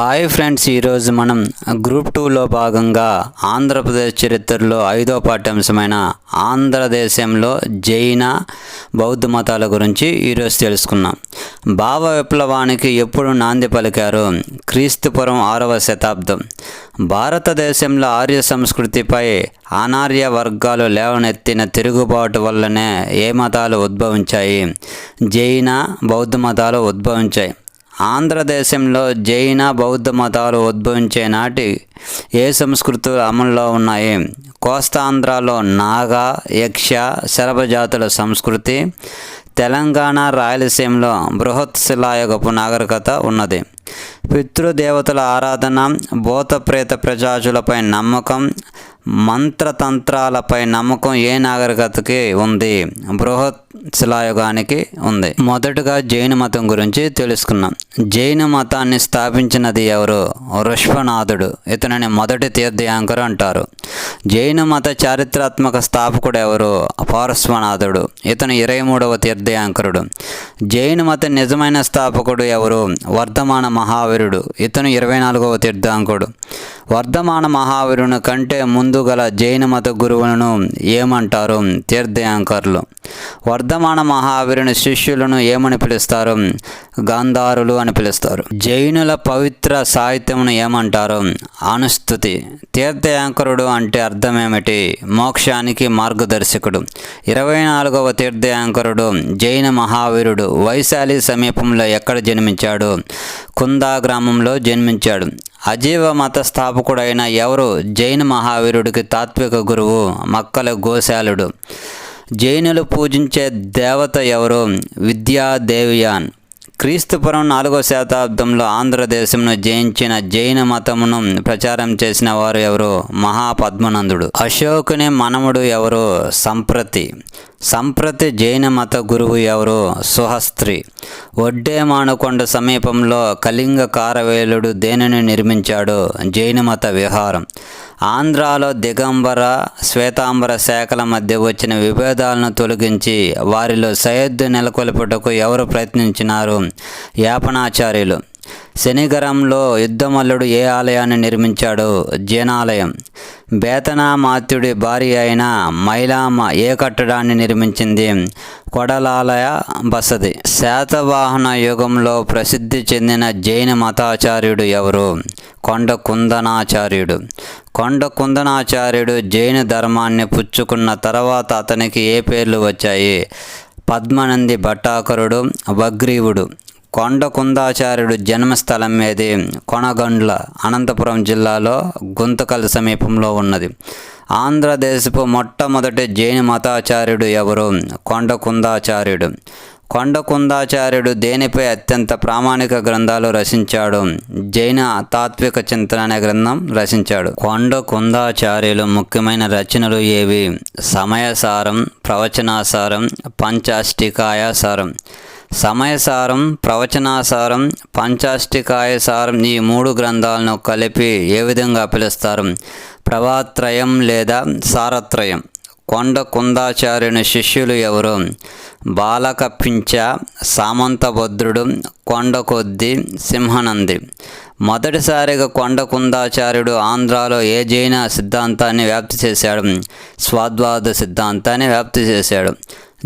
Hi friends, ఈరోజు మనం group 2లో భాగంగా ఆంధ్రప్రదేశ్ చరిత్రలో 5వ పాఠ్యాంశమైన ఆంధ్రదేశంలో జైన బౌద్ధ మతాల గురించి ఈరోజు తెలుసుకున్నాం. భావ విప్లవానికి ఎప్పుడు నాంది పలికారు? క్రీస్తుపురం 6వ శతాబ్దం. భారతదేశంలో ఆర్య సంస్కృతిపై అనార్య వర్గాలు లేవనెత్తిన తిరుగుబాటు వల్లనే ఏ మతాలు ఉద్భవించాయి? జైన బౌద్ధ మతాలు ఉద్భవించాయి. ఆంధ్రదేశంలో జైన బౌద్ధ మతాలు ఉద్భవించే నాటి ఏ సంస్కృతులు అమల్లో ఉన్నాయి? కోస్తాంధ్రలో నాగా, యక్ష, శరభ జాతుల సంస్కృతి. తెలంగాణ, రాయలసీమలో బృహత్ శిలాయుగపు నాగరికత ఉన్నది. పితృదేవతల ఆరాధన, భూత ప్రేత ప్రజాజులపై నమ్మకం, మంత్రతంత్రాలపై నమ్మకం ఏ నాగరికతకి ఉంది? బృహత్ శిలాయుగానికి ఉంది. మొదటగా జైన మతం గురించి తెలుసుకున్నాం. జైన మతాన్ని స్థాపించినది ఎవరు? ఋష్వనాథుడు. ఇతనిని మొదటి తీర్థయాంకరు అంటారు. జైన మత చారిత్రాత్మక స్థాపకుడు ఎవరు? పార్శ్వనాథుడు. ఇతను 23వ తీర్థయాంకరుడు. జైన మత నిజమైన స్థాపకుడు ఎవరు? వర్ధమాన మహావీరుడు. ఇతను 24వ తీర్థయాంకరుడు. వర్ధమాన మహావీరుని కంటే ముందు గల జైన మత గురువులను ఏమంటారు? తీర్థయాంకర్లు. వర్ధమాన మహావీరుని శిష్యులను ఏమని పిలుస్తారు? గాంధారులు అని పిలుస్తారు. జైనుల పవిత్ర సాహిత్యమును ఏమంటారు? అనుస్తుతి. తీర్థయాంకరుడు అంటే అర్థం ఏమిటి? మోక్షానికి మార్గదర్శకుడు. 24వ తీర్థయాంకరుడు జైన మహావీరుడు వైశాలి సమీపంలో ఎక్కడ జన్మించాడు? కుందా గ్రామంలో జన్మించాడు. అజీవ మత స్థాపకుడైన ఎవరు? జైన మహావీరుడికి తాత్విక గురువు మక్కల గోశాలుడు. జైనులు పూజించే దేవత ఎవరు? విద్యాదేవియాన్. క్రీస్తుపురం 4వ శతాబ్దంలో ఆంధ్రదేశంను జయించిన జైన మతమును ప్రచారం చేసిన వారు ఎవరు? మహాపద్మనందుడు. అశోకుని మనముడు ఎవరు? సంప్రతి జైన మత గురువు ఎవరు? సుహస్త్రి. ఒడ్డేమానుకొండ సమీపంలో కళింగ కారవేలుడు దేనిని నిర్మించాడు? జైన మత విహారం. ఆంధ్రాలో దిగంబర, శ్వేతాంబర శాఖల మధ్య వచ్చిన విభేదాలను తొలగించి వారిలో సయద్దు నెలకొల్పుటకు ఎవరు ప్రయత్నించినారు? యాపనాచార్యులు. శనిగరంలో యుద్ధమల్లుడు ఏ ఆలయాన్ని నిర్మించాడు? జినాలయం. బేతనామాత్యుడి భార్య అయిన మైలామ ఏ కట్టడాన్ని నిర్మించింది? కొడలాలయ బసది. శాతవాహన యుగంలో ప్రసిద్ధి చెందిన జైన మతాచార్యుడు ఎవరు? కొండ కుందనాచార్యుడు జైన ధర్మాన్ని పుచ్చుకున్న తర్వాత అతనికి ఏ పేర్లు వచ్చాయి? పద్మనంది భట్టాకరుడు, వగ్రీవుడు. కొండ కుందాచార్యుడు జన్మస్థలం ఏది? కొనగండ్ల, అనంతపురం జిల్లాలో గుంతకల్ సమీపంలో ఉన్నది. ఆంధ్రదేశపు మొట్టమొదటి జైన మతాచార్యుడు ఎవరు? కొండ కుందాచార్యుడు దేనిపై అత్యంత ప్రామాణిక గ్రంథాలు రచించాడు? జైన తాత్విక చింతన అనే గ్రంథం రచించాడు. కొండ కుందాచార్యులు ముఖ్యమైన రచనలు ఏవి? సమయసారం, ప్రవచనాసారం, పంచాష్టికాయసారం. సమయసారం, ప్రవచనాసారం, పంచాష్టికాయసారం ఈ 3 గ్రంథాలను కలిపి ఏ విధంగా పిలుస్తారు? ప్రభాత్రయం లేదా సారత్రయం. కొండ కుందాచార్యుని శిష్యులు ఎవరు? బాలకపించ, సామంతభద్రుడు, కొండకొద్ది, సింహనంది. మొదటిసారిగా కొండ కుందాచార్యుడు ఆంధ్రాలో ఏ జైన సిద్ధాంతాన్ని వ్యాప్తి చేశాడు? స్వాద్వాద సిద్ధాంతాన్ని వ్యాప్తి చేశాడు.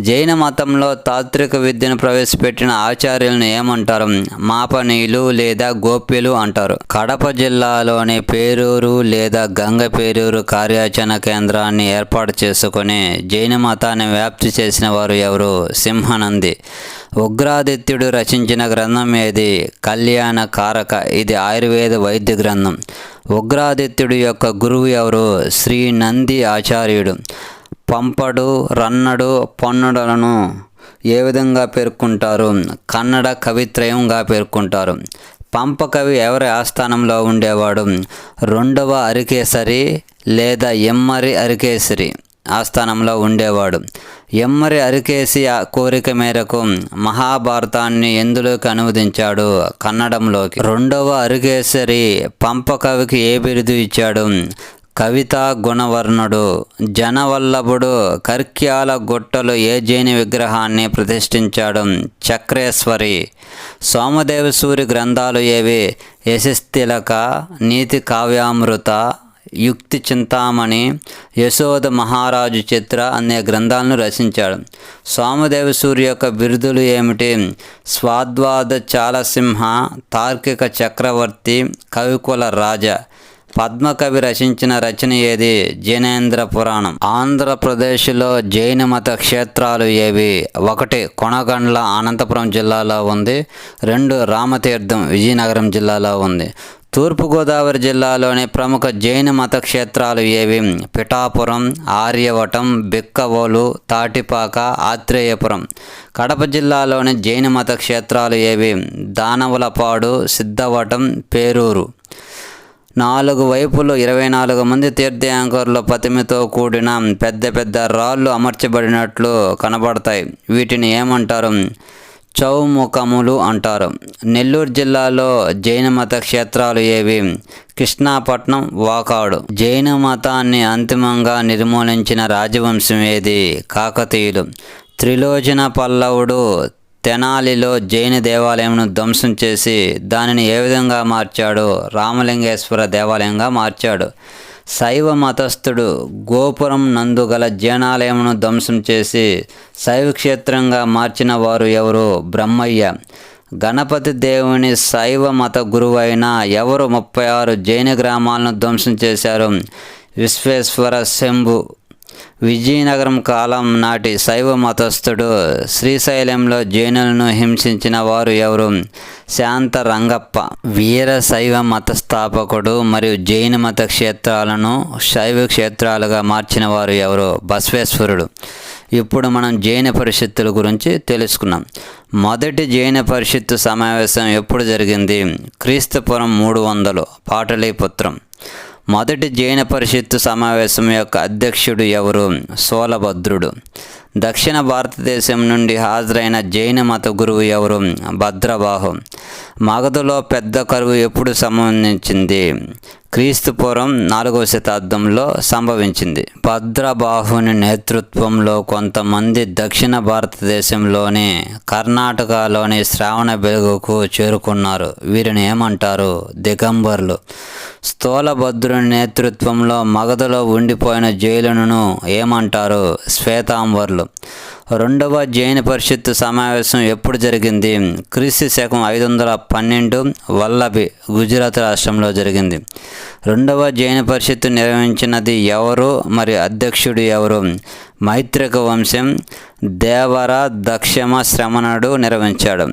జైన మతంలో తాత్విక విద్యను ప్రవేశపెట్టిన ఆచార్యులను ఏమంటారు? మాపనీయులు లేదా గోప్యులు అంటారు. కడప జిల్లాలోని పేరూరు లేదా గంగపేరూరు కార్యాచరణ కేంద్రాన్ని ఏర్పాటు చేసుకుని జైన మతాన్ని వ్యాప్తి చేసిన వారు ఎవరు? సింహనంది. ఉగ్రాదిత్యుడు రచించిన గ్రంథం ఏది? కళ్యాణ కారక. ఇది ఆయుర్వేద వైద్య గ్రంథం. ఉగ్రాదిత్యుడి యొక్క గురువు ఎవరు? శ్రీ నంది ఆచార్యుడు. పంపడు, రన్నడు, పొన్నడులను ఏ విధంగా పేర్కొంటారు? కన్నడ కవిత్రయంగా పేర్కొంటారు. పంప కవి ఎవరి ఆస్థానంలో ఉండేవాడు? 2వ అరికేసరి లేదా ఎమ్మరి అరికేసరి ఆస్థానంలో ఉండేవాడు. ఎమ్మరి అరికేసి కోరిక మేరకు మహాభారతాన్ని ఎందులోకి అనువదించాడు? కన్నడంలోకి. 2వ అరికేసరి పంప కవికి ఏ బిరుదు ఇచ్చాడు? కవితా గుణవర్ణుడు. జనవల్లభుడు కర్క్యాల గుట్టలు ఏ జైన విగ్రహాన్ని ప్రతిష్ఠించాడు? చక్రేశ్వరి. సోమదేవసూరి గ్రంథాలు ఏవి? యశస్తిలక, నీతి కావ్యామృత, యుక్తి చింతామణి, యశోద మహారాజు చిత్ర అనే గ్రంథాలను రచించాడు. సోమదేవసూరి యొక్క బిరుదులు ఏమిటి? స్వాద్వాద చాలసింహ, తార్కిక చక్రవర్తి, కవికుల రాజ. పద్మకవి రచించిన రచన ఏది? జైనేంద్ర పురాణం. ఆంధ్రప్రదేశ్లో జైన మత క్షేత్రాలు ఏవి? 1 కొనగండ్ల అనంతపురం జిల్లాలో ఉంది. 2 రామతీర్థం విజయనగరం జిల్లాలో ఉంది. తూర్పుగోదావరి జిల్లాలోని ప్రముఖ జైన మత క్షేత్రాలు ఏవి? పిఠాపురం, ఆర్యవటం, బిక్కవోలు, తాటిపాక, ఆత్రేయపురం. కడప జిల్లాలోని జైన మత క్షేత్రాలు ఏవి? దానవులపాడు, సిద్ధవటం, పేరూరు. 4 వైపులు 24 మంది తీర్థయాంకరుల ప్రతిమతో కూడిన పెద్ద పెద్ద రాళ్ళు అమర్చబడినట్లు కనబడతాయి. వీటిని ఏమంటారు? చౌముఖములు అంటారు. నెల్లూరు జిల్లాలో జైన మత క్షేత్రాలు ఏవి? కృష్ణాపట్నం, వాకాడు. జైన మతాన్ని అంతిమంగా నిర్మూలించిన రాజవంశం ఏది? కాకతీయులు. త్రిలోచన పల్లవుడు తెనాలిలో జైన దేవాలయంను ధ్వంసం చేసి దానిని ఏ విధంగా మార్చాడు? రామలింగేశ్వర దేవాలయంగా మార్చాడు. శైవ మతస్థుడు గోపురం నందుగల జైనాలయమును ధ్వంసం చేసి శైవ క్షేత్రంగా మార్చిన వారు ఎవరు? బ్రహ్మయ్య. గణపతి దేవుని శైవ మత గురువైన ఎవరు 36 జైన గ్రామాలను ధ్వంసం చేశారు? విశ్వేశ్వర శంభు. విజయనగరం కాలం నాటి శైవ మతస్థుడు శ్రీశైలంలో జైనులను హింసించిన వారు ఎవరు? శాంత రంగప్ప. వీర శైవ మత స్థాపకుడు మరియు జైన మత క్షేత్రాలను శైవ క్షేత్రాలుగా మార్చిన వారు ఎవరు? బసవేశ్వరుడు. ఇప్పుడు మనం జైన పరిషత్తుల గురించి తెలుసుకున్నాం. మొదటి జైన పరిషత్తు సమావేశం ఎప్పుడు జరిగింది? క్రీస్తుపురం 300 పాటలీపుత్రం. మొదటి జైన పరిషత్తు సమావేశం యొక్క అధ్యక్షుడు ఎవరు? సోలభద్రుడు. దక్షిణ భారతదేశం నుండి హాజరైన జైన మత గురువు ఎవరు? భద్రబాహు. మగధలో పెద్ద కరువు ఎప్పుడు సంభవించింది? క్రీస్తుపూర్వం 4వ శతాబ్దంలో సంభవించింది. భద్రబాహుని నేతృత్వంలో కొంతమంది దక్షిణ భారతదేశంలోని కర్ణాటకలోని శ్రావణ బెలుగుకు చేరుకున్నారు. వీరిని ఏమంటారు? దిగంబర్లు. స్థూలభద్రుని నేతృత్వంలో మగధలో ఉండిపోయిన జైలును ఏమంటారు? శ్వేతాంబర్లు. 2వ జైన పరిషత్తు సమావేశం ఎప్పుడు జరిగింది? క్రీస్తు శకం 512 వల్లభి, గుజరాత్ రాష్ట్రంలో జరిగింది. 2వ జైన పరిషత్తు నిర్వహించినది ఎవరు మరియు అధ్యక్షుడు ఎవరు? మైత్రిక వంశం దేవర దక్షమ శ్రమణుడు నిర్వహించాడు.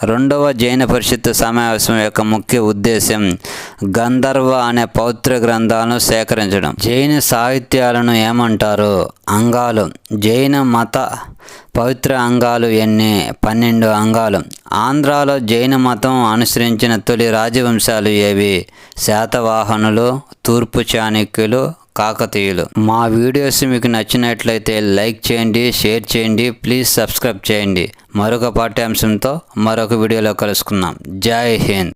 2వ జైన పరిషత్తు సమావేశం యొక్క ముఖ్య ఉద్దేశం గంధర్వ అనే పౌత్ర గ్రంథాలను సేకరించడం. జైన సాహిత్యాలను ఏమంటారు? అంగాలు. జైన మత పవిత్ర అంగాలు ఎన్ని? 12 అంగాలు. ఆంధ్రాలో జైన మతం అనుసరించిన తొలి రాజవంశాలు ఏవి? శాతవాహనులు, తూర్పు చాణక్యులు, కాకతీయులు. మా వీడియోస్ మీకు నచ్చినట్లయితే లైక్ చేయండి, షేర్ చేయండి, ప్లీజ్ సబ్స్క్రైబ్ చేయండి. మరొక పాఠ్యాంశంతో మరొక వీడియోలో కలుసుకుందాం. జై హింద్.